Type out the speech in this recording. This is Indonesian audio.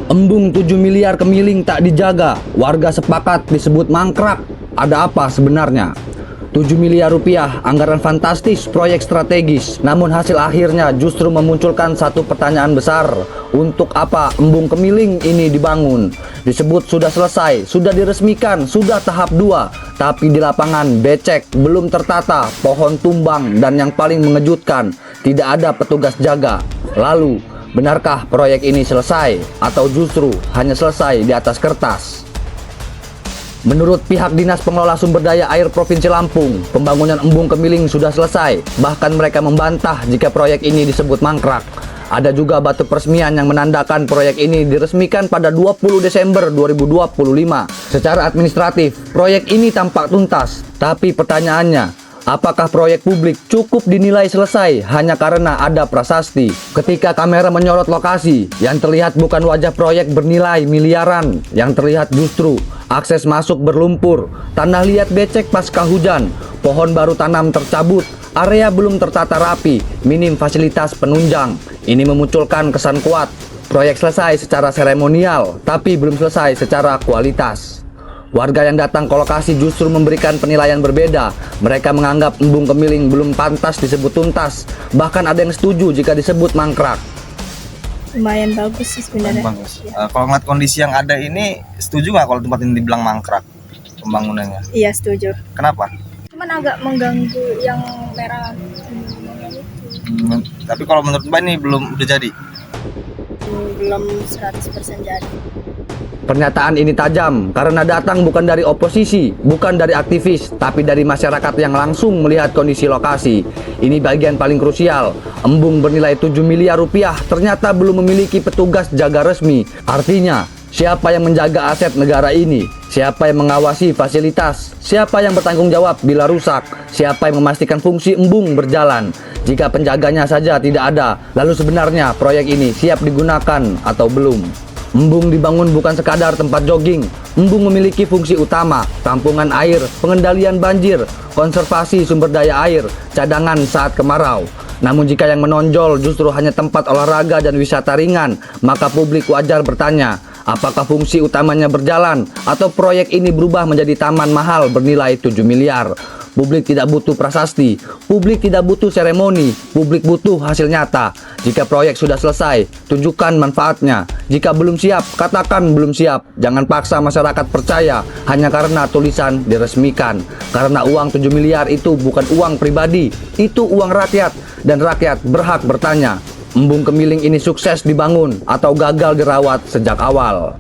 Embung 7 miliar Kemiling tak dijaga, warga sepakat disebut mangkrak. Ada apa sebenarnya? 7 miliar rupiah, anggaran fantastis, proyek strategis. Namun hasil akhirnya justru memunculkan satu pertanyaan besar. Untuk apa Embung Kemiling ini dibangun? Disebut sudah selesai, sudah diresmikan, sudah tahap 2. Tapi di lapangan becek, belum tertata, pohon tumbang, dan yang paling mengejutkan, tidak ada petugas jaga. Lalu, benarkah proyek ini selesai atau justru hanya selesai di atas kertas? Menurut pihak Dinas Pengelola Sumber Daya Air Provinsi Lampung, pembangunan Embung Kemiling sudah selesai. Bahkan mereka membantah jika proyek ini disebut mangkrak. Ada juga batu peresmian yang menandakan proyek ini diresmikan pada 20 Desember 2025. Secara administratif, proyek ini tampak tuntas. Tapi pertanyaannya, apakah proyek publik cukup dinilai selesai hanya karena ada prasasti? Ketika kamera menyorot lokasi, yang terlihat bukan wajah proyek bernilai miliaran. Yang terlihat justru akses masuk berlumpur, tanah liat becek pasca hujan, pohon baru tanam tercabut, area belum tertata rapi, minim fasilitas penunjang. Ini memunculkan kesan kuat. Proyek selesai secara seremonial, tapi belum selesai secara kualitas. Warga yang datang ke lokasi justru memberikan penilaian berbeda. Mereka menganggap Embung Kemiling belum pantas disebut tuntas. Bahkan ada yang setuju jika disebut mangkrak. Lumayan bagus sih sebenarnya. Bagus. Kalau ngeliat kondisi yang ada ini, setuju nggak kalau tempat ini dibilang mangkrak pembangunannya? Iya, setuju. Kenapa? Cuman agak mengganggu yang merah. Tapi kalau menurut Mbak ini belum udah jadi. Belum 100% jadi. Pernyataan ini tajam karena datang bukan dari oposisi, bukan dari aktivis, tapi dari masyarakat yang langsung melihat kondisi lokasi. Ini bagian paling krusial. Embung bernilai 7 miliar rupiah ternyata belum memiliki petugas jaga resmi. Artinya, siapa yang menjaga aset negara ini? Siapa yang mengawasi fasilitas? Siapa yang bertanggung jawab bila rusak? Siapa yang memastikan fungsi embung berjalan? Jika penjaganya saja tidak ada, lalu sebenarnya proyek ini siap digunakan atau belum? Embung dibangun bukan sekadar tempat jogging. Embung memiliki fungsi utama, tampungan air, pengendalian banjir, konservasi sumber daya air, cadangan saat kemarau. Namun jika yang menonjol justru hanya tempat olahraga dan wisata ringan, maka publik wajar bertanya, apakah fungsi utamanya berjalan atau proyek ini berubah menjadi taman mahal bernilai 7 miliar? Publik tidak butuh prasasti, publik tidak butuh seremoni, publik butuh hasil nyata. Jika proyek sudah selesai, tunjukkan manfaatnya. Jika belum siap, katakan belum siap. Jangan paksa masyarakat percaya hanya karena tulisan diresmikan. Karena uang 7 miliar itu bukan uang pribadi, itu uang rakyat. Dan rakyat berhak bertanya, Embung Kemiling ini sukses dibangun atau gagal dirawat sejak awal?